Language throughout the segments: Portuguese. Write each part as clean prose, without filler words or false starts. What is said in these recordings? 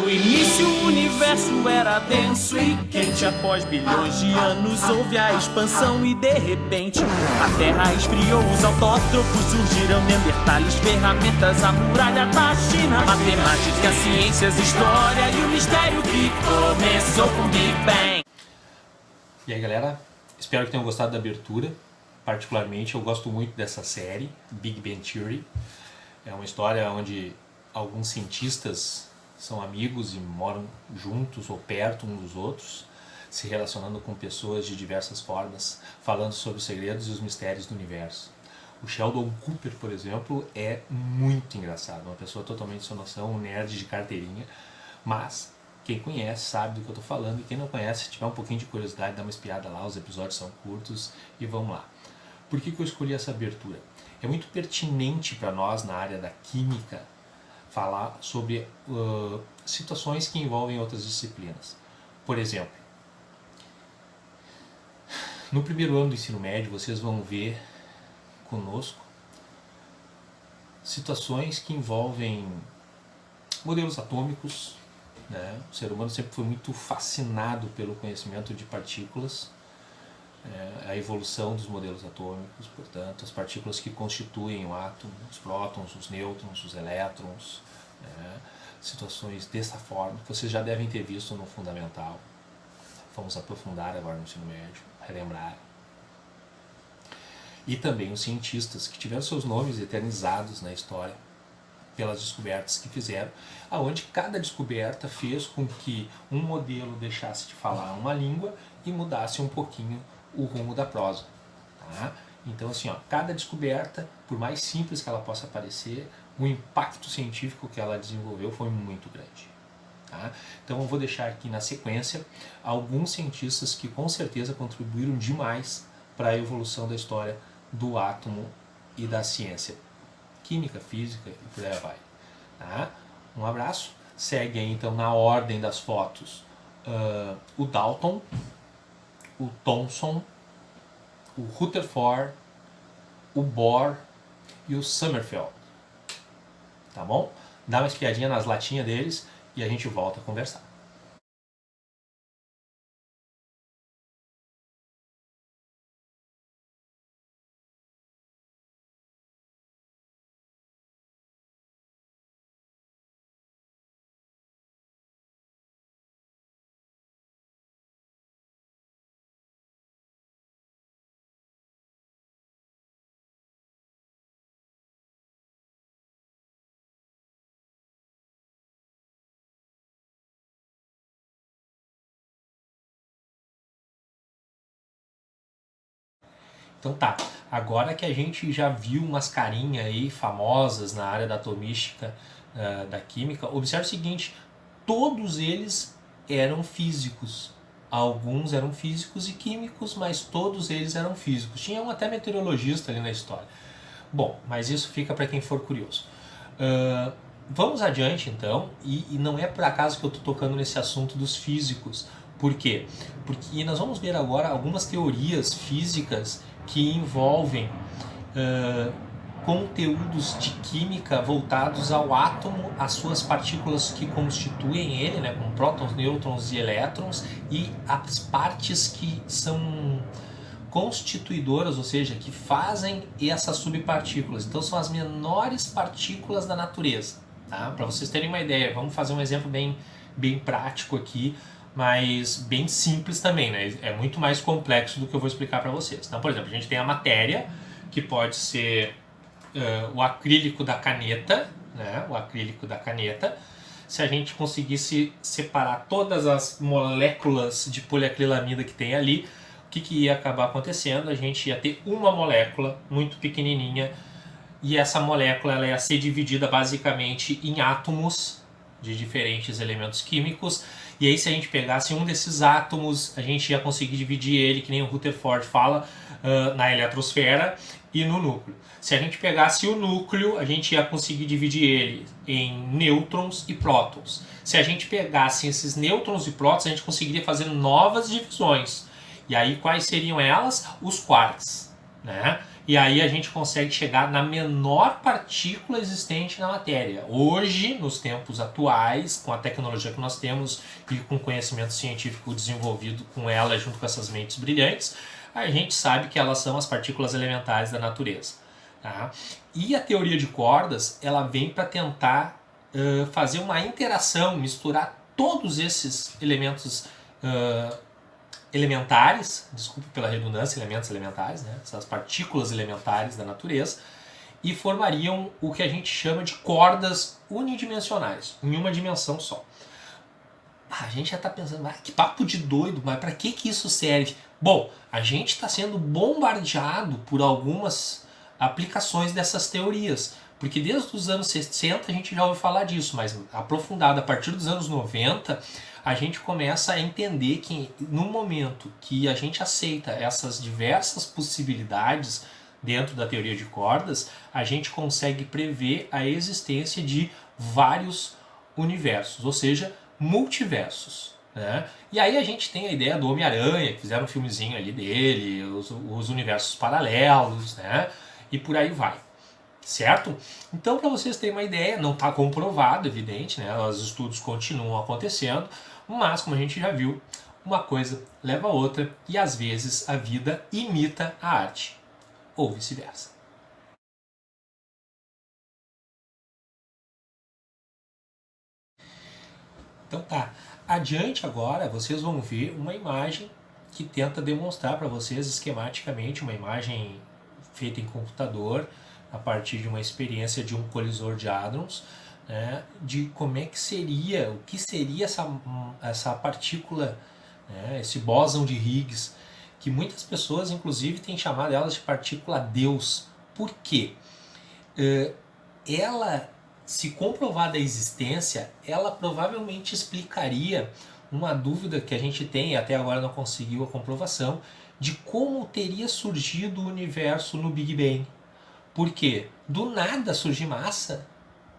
No início o universo era denso e quente. Após bilhões de anos houve a expansão e de repente a Terra esfriou. Os autótropos surgiram, neandertales, ferramentas, a muralha da China, matemática, ciências, história e o mistério que começou com o Big Bang. E aí galera, espero que tenham gostado da abertura. Particularmente eu gosto muito dessa série, Big Bang Theory. É uma história onde alguns cientistas são amigos e moram juntos ou perto uns dos outros, se relacionando com pessoas de diversas formas, falando sobre os segredos e os mistérios do universo. O Sheldon Cooper, por exemplo, é muito engraçado, uma pessoa totalmente sem noção, um nerd de carteirinha, mas quem conhece sabe do que eu estou falando, e quem não conhece, se tiver um pouquinho de curiosidade, dá uma espiada lá, os episódios são curtos e vamos lá. Por que eu escolhi essa abertura? É muito pertinente para nós na área da química falar sobre situações que envolvem outras disciplinas. Por exemplo, no primeiro ano do ensino médio vocês vão ver conosco situações que envolvem modelos atômicos, né? O ser humano sempre foi muito fascinado pelo conhecimento de partículas, a evolução dos modelos atômicos, portanto, as partículas que constituem o átomo, os prótons, os nêutrons, os elétrons, situações dessa forma, que vocês já devem ter visto no fundamental. Vamos aprofundar agora no ensino médio, relembrar. E também os cientistas que tiveram seus nomes eternizados na história pelas descobertas que fizeram, aonde cada descoberta fez com que um modelo deixasse de falar uma língua e mudasse um pouquinho o rumo da prosa. Tá? Então, assim, cada descoberta, por mais simples que ela possa parecer, o impacto científico que ela desenvolveu foi muito grande. Tá? Então, eu vou deixar aqui na sequência alguns cientistas que com certeza contribuíram demais para a evolução da história do átomo e da ciência química, física e por aí vai. Tá? Um abraço. Segue aí então na ordem das fotos o Dalton, o Thomson, o Rutherford, o Bohr e o Sommerfeld. Tá bom? Dá uma espiadinha nas latinhas deles e a gente volta a conversar. Então tá, agora que a gente já viu umas carinhas aí famosas na área da atomística, da química, observe o seguinte, todos eles eram físicos. Alguns eram físicos e químicos, mas todos eles eram físicos. Tinha um até meteorologista ali na história. Bom, mas isso fica para quem for curioso. Vamos adiante então, e não é por acaso que eu estou tocando nesse assunto dos físicos. Por quê? Porque nós vamos ver agora algumas teorias físicas que envolvem conteúdos de química voltados ao átomo, às suas partículas que constituem ele, né, como prótons, nêutrons e elétrons, e as partes que são constituidoras, ou seja, que fazem essas subpartículas. Então são as menores partículas da natureza. Tá? Para vocês terem uma ideia, vamos fazer um exemplo bem prático aqui, mas bem simples também, né? É muito mais complexo do que eu vou explicar para vocês. Então, por exemplo, a gente tem a matéria, que pode ser o acrílico da caneta, né? O acrílico da caneta. Se a gente conseguisse separar todas as moléculas de poliacrilamida que tem ali, o que ia acabar acontecendo? A gente ia ter uma molécula muito pequenininha, e essa molécula ela ia ser dividida basicamente em átomos de diferentes elementos químicos. E aí, se a gente pegasse um desses átomos, a gente ia conseguir dividir ele, que nem o Rutherford fala, na eletrosfera e no núcleo. Se a gente pegasse o núcleo, a gente ia conseguir dividir ele em nêutrons e prótons. Se a gente pegasse esses nêutrons e prótons, a gente conseguiria fazer novas divisões. E aí, quais seriam elas? Os quarks, né? e aí a gente consegue chegar na menor partícula existente na matéria. Hoje, nos tempos atuais, com a tecnologia que nós temos e com o conhecimento científico desenvolvido com ela, junto com essas mentes brilhantes, a gente sabe que elas são as partículas elementares da natureza. Tá? E a teoria de cordas, ela vem para tentar fazer uma interação, misturar todos esses elementos elementares, desculpe pela redundância, elementos elementares, né? Essas partículas elementares da natureza, e formariam o que a gente chama de cordas unidimensionais, em uma dimensão só. A gente já está pensando, que papo de doido, mas para que isso serve? Bom, a gente está sendo bombardeado por algumas aplicações dessas teorias, porque desde os anos 60 a gente já ouviu falar disso, mas aprofundado a partir dos anos 90, a gente começa a entender que no momento que a gente aceita essas diversas possibilidades dentro da teoria de cordas, a gente consegue prever a existência de vários universos, ou seja, multiversos. Né? E aí a gente tem a ideia do Homem-Aranha, que fizeram um filmezinho ali dele, os universos paralelos, né? E por aí vai. Certo? Então, para vocês terem uma ideia, não está comprovado, evidente, né? Os estudos continuam acontecendo, mas, como a gente já viu, uma coisa leva a outra e, às vezes, a vida imita a arte, ou vice-versa. Então tá, adiante agora vocês vão ver uma imagem que tenta demonstrar para vocês esquematicamente, uma imagem feita em computador, a partir de uma experiência de um colisor de hadrons, né, de como é que seria, o que seria essa partícula, né, esse bóson de Higgs, que muitas pessoas inclusive têm chamado ela de partícula Deus. Por quê? Ela, se comprovada a existência, ela provavelmente explicaria uma dúvida que a gente tem, e até agora não conseguiu a comprovação, de como teria surgido o universo no Big Bang. Porque do nada surge massa,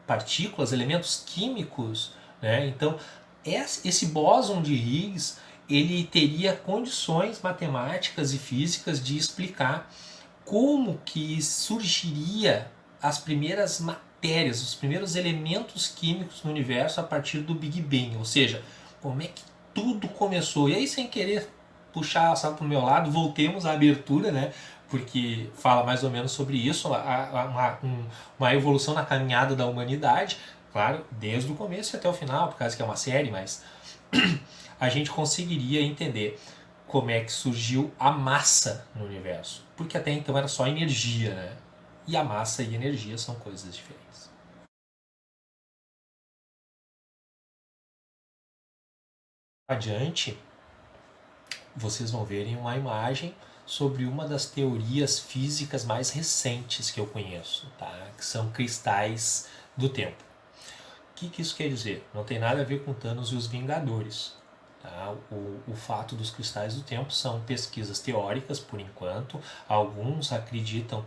partículas, elementos químicos, né? Então esse bóson de Higgs, ele teria condições matemáticas e físicas de explicar como que surgiria as primeiras matérias, os primeiros elementos químicos no universo a partir do Big Bang, ou seja, como é que tudo começou. E aí, sem querer puxar só para o meu lado, voltemos à abertura, né? Porque fala mais ou menos sobre isso, uma evolução na caminhada da humanidade, claro, desde o começo até o final, por causa que é uma série, mas a gente conseguiria entender como é que surgiu a massa no universo, porque até então era só energia, né? E a massa e energia são coisas diferentes. Adiante, vocês vão verem uma imagem sobre uma das teorias físicas mais recentes que eu conheço, tá? Que são cristais do tempo. O que isso quer dizer? Não tem nada a ver com Thanos e os Vingadores. Tá? O fato dos cristais do tempo são pesquisas teóricas, por enquanto. Alguns acreditam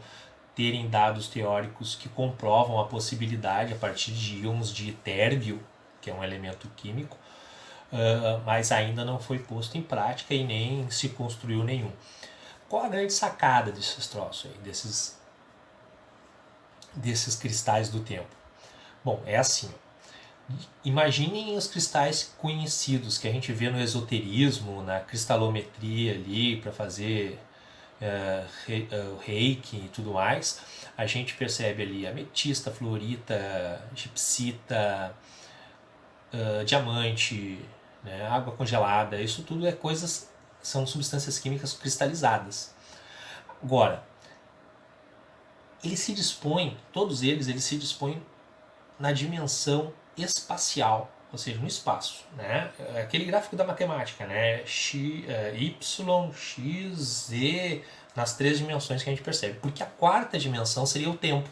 terem dados teóricos que comprovam a possibilidade a partir de íons de térbio, que é um elemento químico, mas ainda não foi posto em prática e nem se construiu nenhum. Qual a grande sacada desses troços aí, desses cristais do tempo? Bom, é assim, imaginem os cristais conhecidos que a gente vê no esoterismo, na cristalometria ali, para fazer reiki e tudo mais. A gente percebe ali ametista, fluorita, gipsita, diamante, né, água congelada. Isso tudo é coisas, são substâncias químicas cristalizadas. Agora, eles se dispõem, todos eles se dispõem na dimensão espacial, ou seja, no espaço, né? Aquele gráfico da matemática, né? Y, X, Z, nas 3 dimensões que a gente percebe. Porque a 4ª dimensão seria o tempo.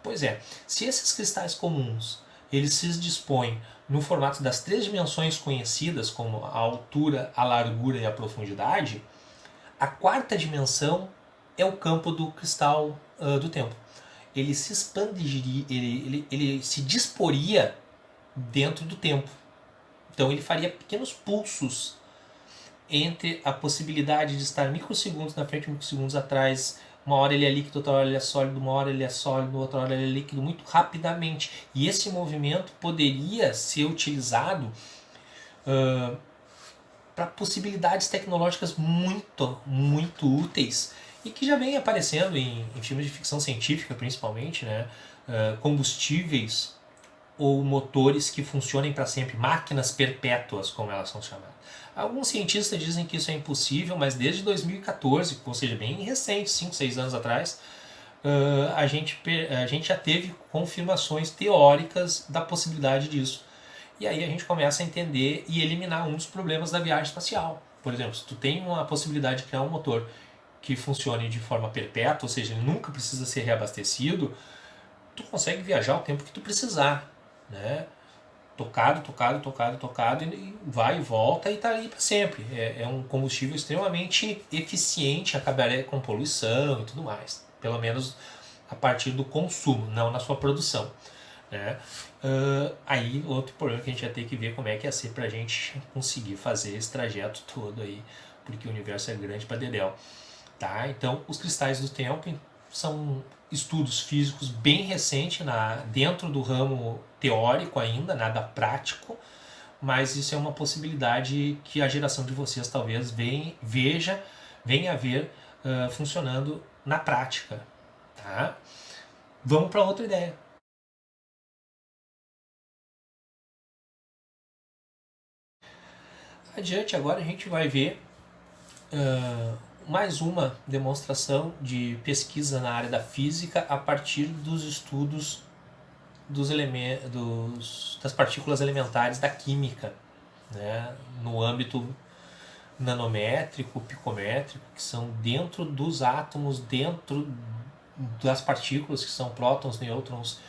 Pois é, se esses cristais comuns, eles se dispõem no formato das 3 dimensões conhecidas, como a altura, a largura e a profundidade, a 4ª dimensão é o campo do cristal do tempo. Ele se expandiria, ele se disporia dentro do tempo. Então ele faria pequenos pulsos entre a possibilidade de estar microsegundos na frente e microsegundos atrás, Uma hora ele é líquido, outra hora ele é sólido, uma hora ele é sólido, outra hora ele é líquido, muito rapidamente. E esse movimento poderia ser utilizado para possibilidades tecnológicas muito, muito úteis e que já vem aparecendo em filmes de ficção científica, principalmente, né? Combustíveis ou motores que funcionem para sempre, máquinas perpétuas, como elas são chamadas. Alguns cientistas dizem que isso é impossível, mas desde 2014, ou seja, bem recente, 5, 6 anos atrás, a gente já teve confirmações teóricas da possibilidade disso. E aí a gente começa a entender e eliminar um dos problemas da viagem espacial. Por exemplo, se tu tem uma possibilidade de criar um motor que funcione de forma perpétua, ou seja, ele nunca precisa ser reabastecido, tu consegue viajar o tempo que tu precisar, né? Tocado, e vai e volta e tá ali para sempre. É um combustível extremamente eficiente, acabaria com poluição e tudo mais. Pelo menos a partir do consumo, não na sua produção, né? Aí outro problema que a gente ia ter que ver como é que ia ser pra gente conseguir fazer esse trajeto todo aí, porque o universo é grande pra dedéu, tá? Então os cristais do tempo são estudos físicos bem recentes dentro do ramo teórico ainda, nada prático, mas isso é uma possibilidade que a geração de vocês talvez venha a ver funcionando na prática, tá? Vamos para outra ideia. Adiante agora a gente vai ver mais uma demonstração de pesquisa na área da física a partir dos estudos das partículas elementares da química, né, no âmbito nanométrico, picométrico, que são dentro dos átomos, dentro das partículas que são prótons, nêutrons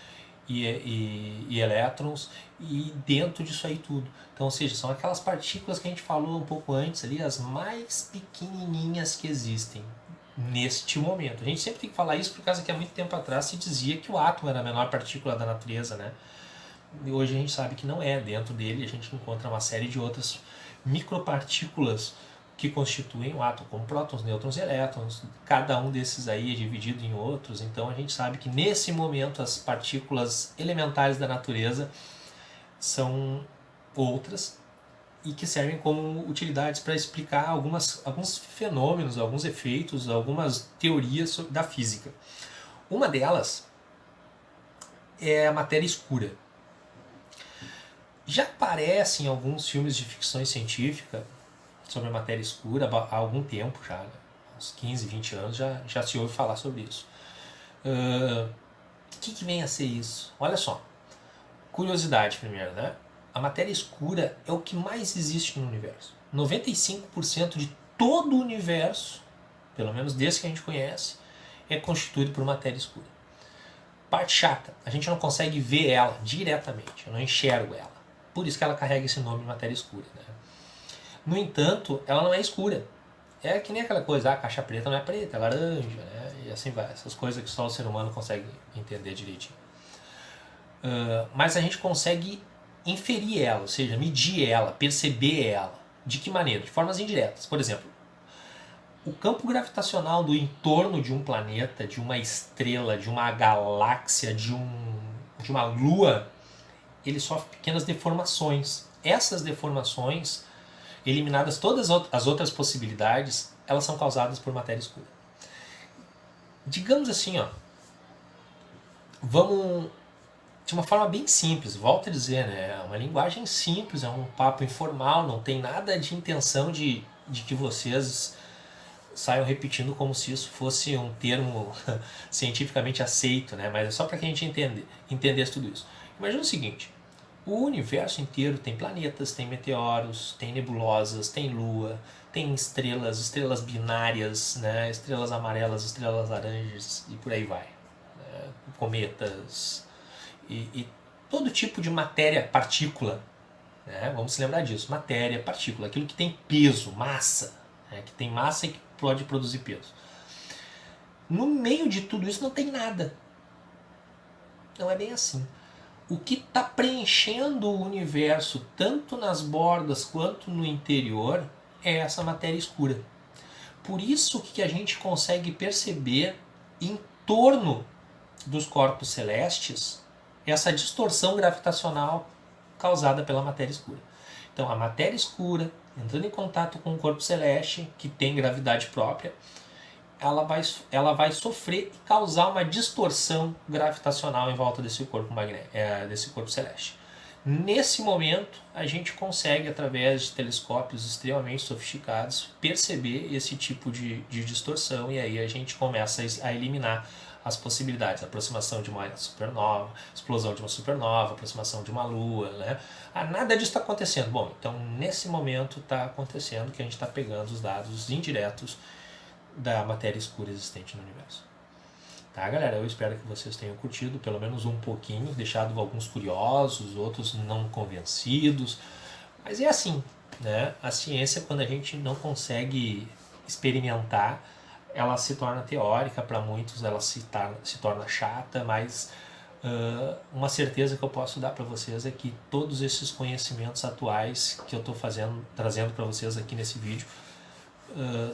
e elétrons, e dentro disso aí tudo. Então, ou seja, são aquelas partículas que a gente falou um pouco antes ali, as mais pequenininhas que existem neste momento. A gente sempre tem que falar isso por causa que há muito tempo atrás se dizia que o átomo era a menor partícula da natureza, né? E hoje a gente sabe que não é. Dentro dele a gente encontra uma série de outras micropartículas que constituem o átomo, como prótons, nêutrons e elétrons. Cada um desses aí é dividido em outros, então a gente sabe que nesse momento as partículas elementares da natureza são outras e que servem como utilidades para explicar alguns fenômenos, alguns efeitos, algumas teorias da física. Uma delas é a matéria escura. Já aparece em alguns filmes de ficção científica sobre a matéria escura há algum tempo já, né? Uns 15, 20 anos já se ouve falar sobre isso. O que vem a ser isso? Olha só, curiosidade primeiro, né? A matéria escura é o que mais existe no universo. 95% de todo o universo, pelo menos desse que a gente conhece, é constituído por matéria escura. Parte chata, a gente não consegue ver ela diretamente, eu não enxergo ela. Por isso que ela carrega esse nome de matéria escura, né? No entanto, ela não é escura. É que nem aquela coisa, a caixa preta não é preta, é laranja, né? E assim vai, essas coisas que só o ser humano consegue entender direitinho. Mas a gente consegue inferir ela, ou seja, medir ela, perceber ela. De que maneira? De formas indiretas. Por exemplo, o campo gravitacional do entorno de um planeta, de uma estrela, de uma galáxia, de uma lua, ele sofre pequenas deformações. Essas deformações, eliminadas todas as outras possibilidades, elas são causadas por matéria escura. Digamos assim, vamos de uma forma bem simples, volto a dizer, né? É uma linguagem simples, é um papo informal, não tem nada de intenção de que vocês saiam repetindo como se isso fosse um termo cientificamente aceito, né? Mas é só para que a gente entendesse tudo isso. Imagina o seguinte, o universo inteiro tem planetas, tem meteoros, tem nebulosas, tem lua, tem estrelas binárias, né? Estrelas amarelas, estrelas laranjas e por aí vai, né? Cometas e todo tipo de matéria, partícula, né? Vamos se lembrar disso, matéria, partícula, aquilo que tem peso, massa, né? Que tem massa e que pode produzir peso. No meio de tudo isso não tem nada. Não é bem assim. O que está preenchendo o universo, tanto nas bordas quanto no interior, é essa matéria escura. Por isso que a gente consegue perceber em torno dos corpos celestes essa distorção gravitacional causada pela matéria escura. Então a matéria escura, entrando em contato com o corpo celeste, que tem gravidade própria, ela vai sofrer e causar uma distorção gravitacional em volta desse corpo desse corpo celeste. Nesse momento, a gente consegue, através de telescópios extremamente sofisticados, perceber esse tipo de distorção, e aí a gente começa a eliminar as possibilidades, a aproximação de uma supernova, explosão de uma supernova, aproximação de uma lua, né? Nada disso está acontecendo. Bom, então nesse momento está acontecendo que a gente está pegando os dados indiretos da matéria escura existente no universo. Tá, galera? Eu espero que vocês tenham curtido pelo menos um pouquinho, deixado alguns curiosos, outros não convencidos, mas é assim, né? A ciência, quando a gente não consegue experimentar, ela se torna teórica, para muitos ela se torna chata, mas uma certeza que eu posso dar para vocês é que todos esses conhecimentos atuais que eu estou trazendo para vocês aqui nesse vídeo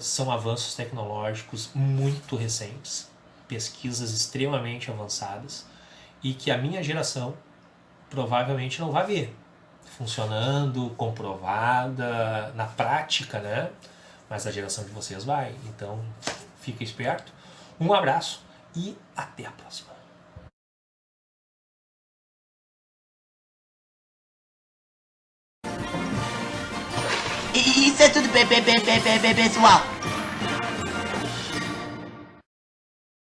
são avanços tecnológicos muito recentes, pesquisas extremamente avançadas, e que a minha geração provavelmente não vai ver funcionando, comprovada na prática, né? Mas a geração de vocês vai. Então fica esperto. Um abraço e até a próxima. Isso é tudo, pessoal.